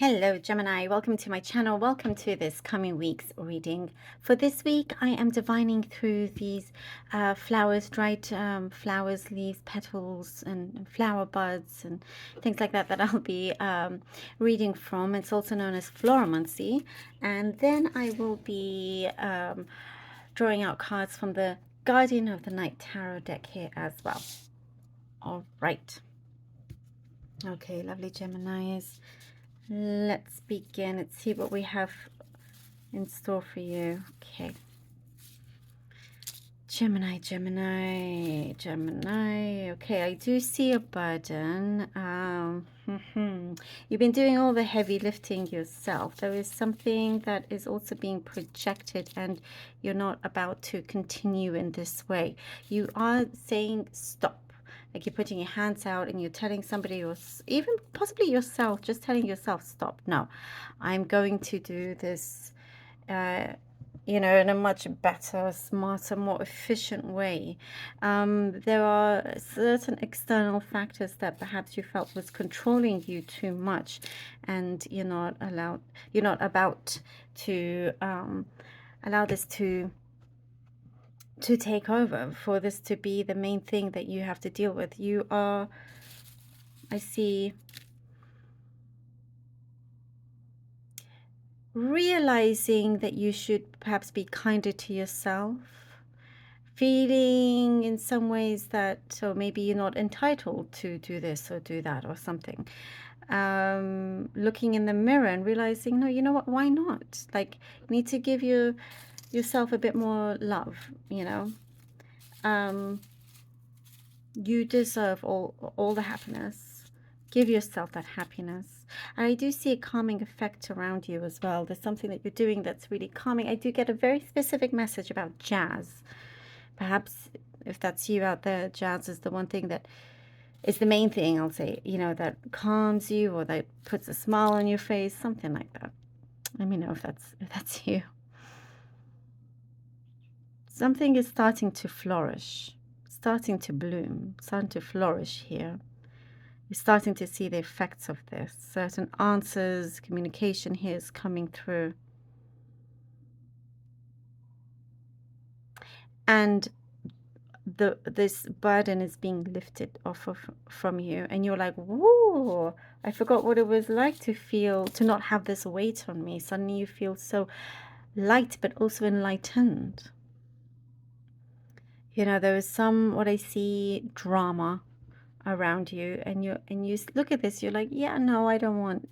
Hello, Gemini. Welcome to my channel. Welcome to this coming week's reading. For this week, I am divining through these flowers, dried flowers, leaves, petals, and flower buds, and things like that that I'll be reading from. It's also known as floromancy. And then I will be drawing out cards from the Guardian of the Night Tarot deck here as well. All right. Okay, lovely Geminis. Let's begin. Let's see what we have in store for you. Okay. Gemini, Gemini, Gemini. Okay, I do see a burden. You've been doing all the heavy lifting yourself. There is something that is also being projected, and you're not about to continue in this way. You are saying stop. Like you're putting your hands out and you're telling somebody, or even possibly yourself, just telling yourself, stop. No, I'm going to do this, in a much better, smarter, more efficient way. There are certain external factors that perhaps you felt was controlling you too much, and you're not about to allow this to take over, for this to be the main thing that you have to deal with. You are, I see, realizing that you should perhaps be kinder to yourself, feeling in some ways that, so maybe you're not entitled to do this or do that or something. Looking in the mirror and realizing, no, you know what, why not? Like, you need to give yourself a bit more love, you deserve all the happiness. Give yourself that happiness. And I do see a calming effect around you as well. There's something that you're doing that's really calming. I do get a very specific message about jazz. Perhaps if that's you out there, jazz is the one thing that is the main thing, I'll say, that calms you, or that puts a smile on your face, something like that. Let me know if that's you. Something is starting to flourish, starting to bloom, starting to flourish here. You're starting to see the effects of this. Certain answers, communication here is coming through. And this burden is being lifted off from you. And you're like, whoa, I forgot what it was like to feel, to not have this weight on me. Suddenly you feel so light, but also enlightened. There is some, what I see, drama around you, and you look at this, you're like, yeah, no, I don't want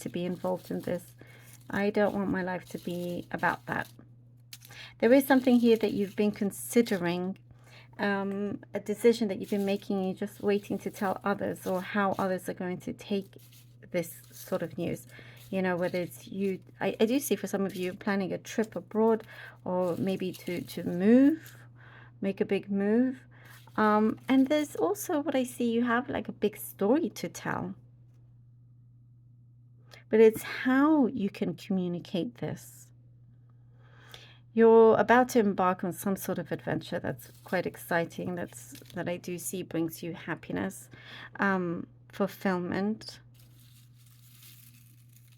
to be involved in this. I don't want my life to be about that. There is something here that you've been considering, a decision that you've been making. You're just waiting to tell others, or how others are going to take this sort of news. Whether it's you, I do see for some of you planning a trip abroad, or maybe to move, make a big move. And there's also what I see, you have like a big story to tell. But it's how you can communicate this. You're about to embark on some sort of adventure that's quite exciting, that I do see brings you happiness, fulfillment.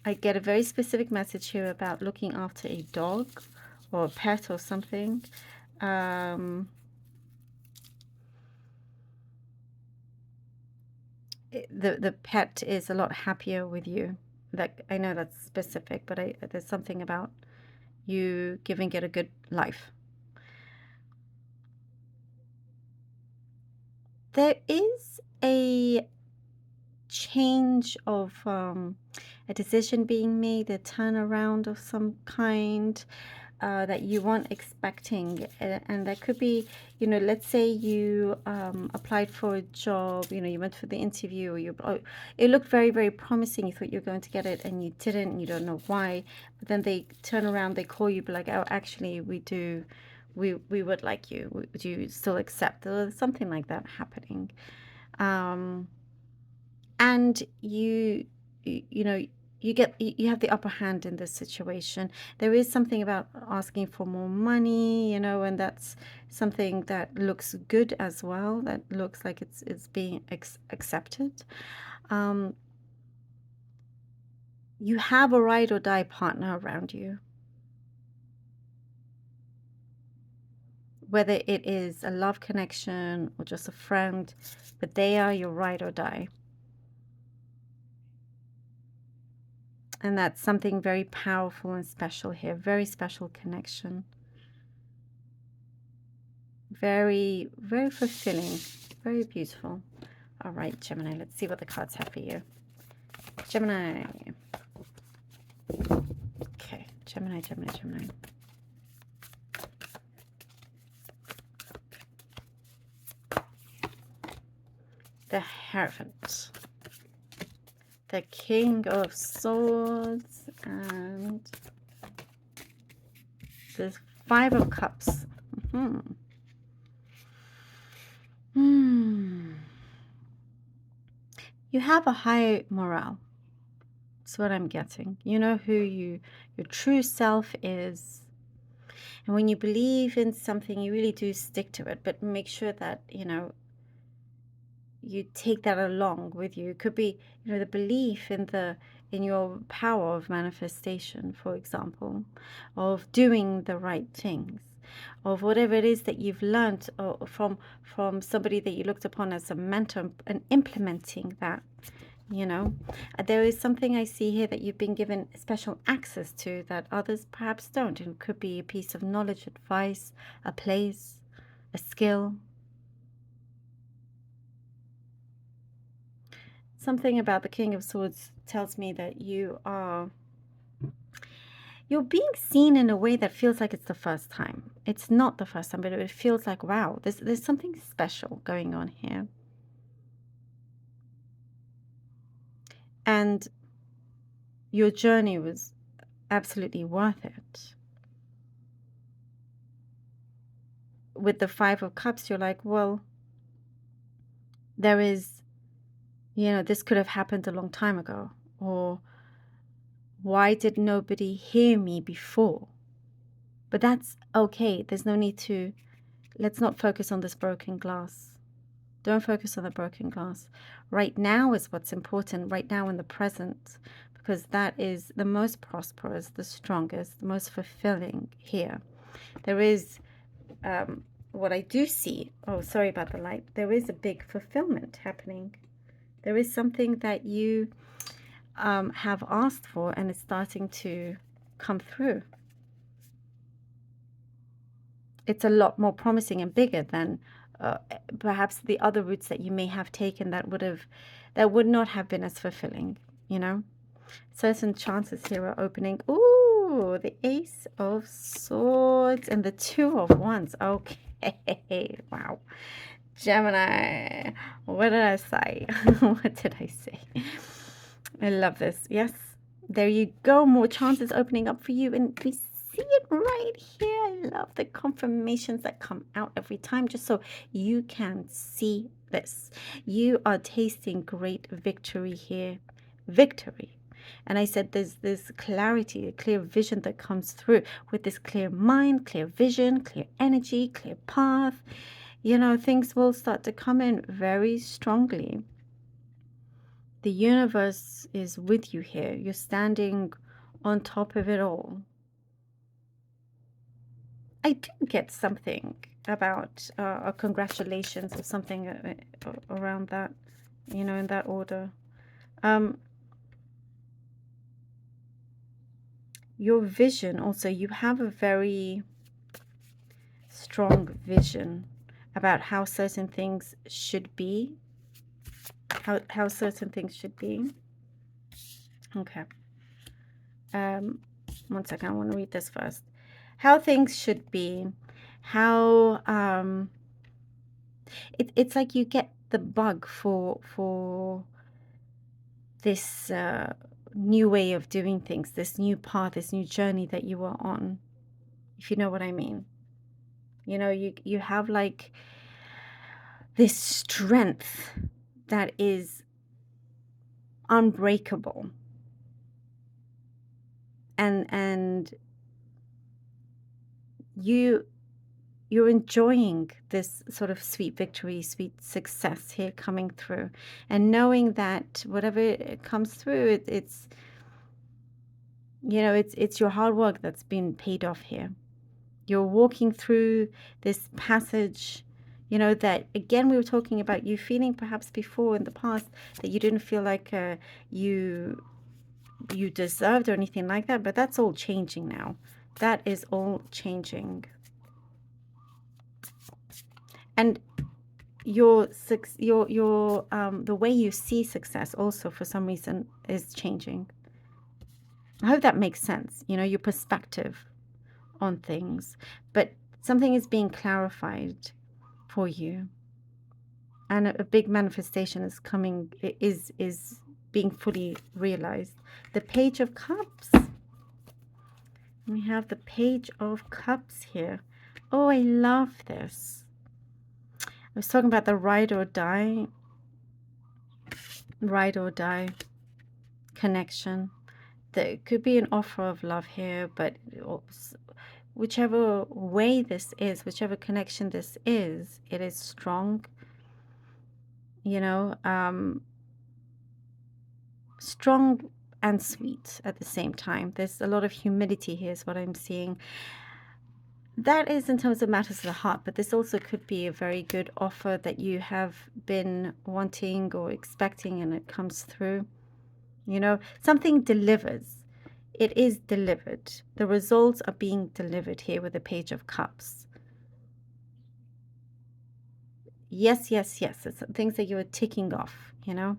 I get a very specific message here about looking after a dog or a pet or something. The pet is a lot happier with you. Like, I know that's specific, but there's something about you giving it a good life. There is a change of a decision being made, a turnaround of some kind, that you weren't expecting. And that could be, let's say you applied for a job, you went for the interview, or it looked very, very promising. You thought you were going to get it, and you didn't, and you don't know why. But then they turn around, they call you, be like, oh, actually, we would like you. Would you still accept? Or something like that happening. And you have the upper hand in this situation. There is something about asking for more money, and that's something that looks good as well, that looks like it's being accepted. You have a ride or die partner around you, whether it is a love connection or just a friend, but they are your ride or die. And that's something very powerful and special here. Very special connection. Very, very fulfilling. Very beautiful. All right, Gemini, let's see what the cards have for you. Gemini. Okay, Gemini, Gemini, Gemini. The Hierophant. The King of Swords and the Five of Cups. You have a high morale. That's what I'm getting. You know who your true self is. And when you believe in something, you really do stick to it. But make sure that, you take that along with you. It could be, the belief in your power of manifestation, for example, of doing the right things, of whatever it is that you've learned from somebody that you looked upon as a mentor, and implementing that. There is something I see here that you've been given special access to that others perhaps don't. It could be a piece of knowledge, advice, a place, a skill. Something about the King of Swords tells me that you're being seen in a way that feels like it's the first time. It's not the first time, but it feels like, wow, there's something special going on here. And your journey was absolutely worth it. With the Five of Cups, you're like, well, there is, this could have happened a long time ago. Or why did nobody hear me before? But that's okay. There's no need to, let's not focus on this broken glass. Don't focus on the broken glass. Right now is what's important, right now in the present, because that is the most prosperous, the strongest, the most fulfilling here. There is, what I do see, oh, sorry about the light, there is a big fulfillment happening. There is something that you have asked for, and it's starting to come through. It's a lot more promising and bigger than perhaps the other routes that you may have taken that would not have been as fulfilling, Certain chances here are opening. Ooh, the Ace of Swords and the Two of Wands. Okay, wow. Gemini, what did I say? What did I say? I love this. Yes, there you go. More chances opening up for you, and we see it right here. I love the confirmations that come out every time, just so you can see this. You are tasting great victory here. Victory. And I said there's this clarity, a clear vision that comes through with this clear mind, clear vision, clear energy, clear path. Things will start to come in very strongly. The universe is with you here. You're standing on top of it all. I do get something about a congratulations or something around that, in that order. Your vision also, you have a very strong vision about how certain things should be. How certain things should be. Okay. 1 second, I want to read this first. How things should be. How it's like you get the bug for this new way of doing things, this new path, this new journey that you are on, if you know what I mean. You have like this strength that is unbreakable, and you're enjoying this sort of sweet victory, sweet success here coming through, and knowing that whatever comes through, it's You know, it's your hard work that's been paid off here. You're walking through this passage, you know, that again, we were talking about you feeling perhaps before in the past that you didn't feel like you you deserved or anything like that, but that's all changing now. That is all changing. And the way you see success also for some reason is changing. I hope that makes sense, you know, your perspective on things, but something is being clarified for you, and a big manifestation is coming, is being fully realized. The Page of Cups. We have the Page of Cups here. Oh, I love this. I was talking about the ride or die connection. There could be an offer of love here, but whichever way this is, whichever connection this is, it is strong, you know, strong and sweet at the same time. There's a lot of humility here is what I'm seeing. That is in terms of matters of the heart, but this also could be a very good offer that you have been wanting or expecting, and it comes through. You know, something delivers. It is delivered. The results are being delivered here with the Page of Cups. Yes, yes, yes. It's things that you are ticking off, you know.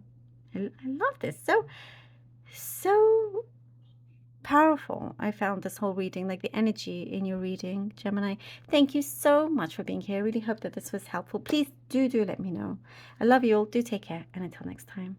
I love this. So powerful. I found this whole reading, like the energy in your reading, Gemini. Thank you so much for being here. I really hope that this was helpful. Please do let me know. I love you all. Do take care. And until next time.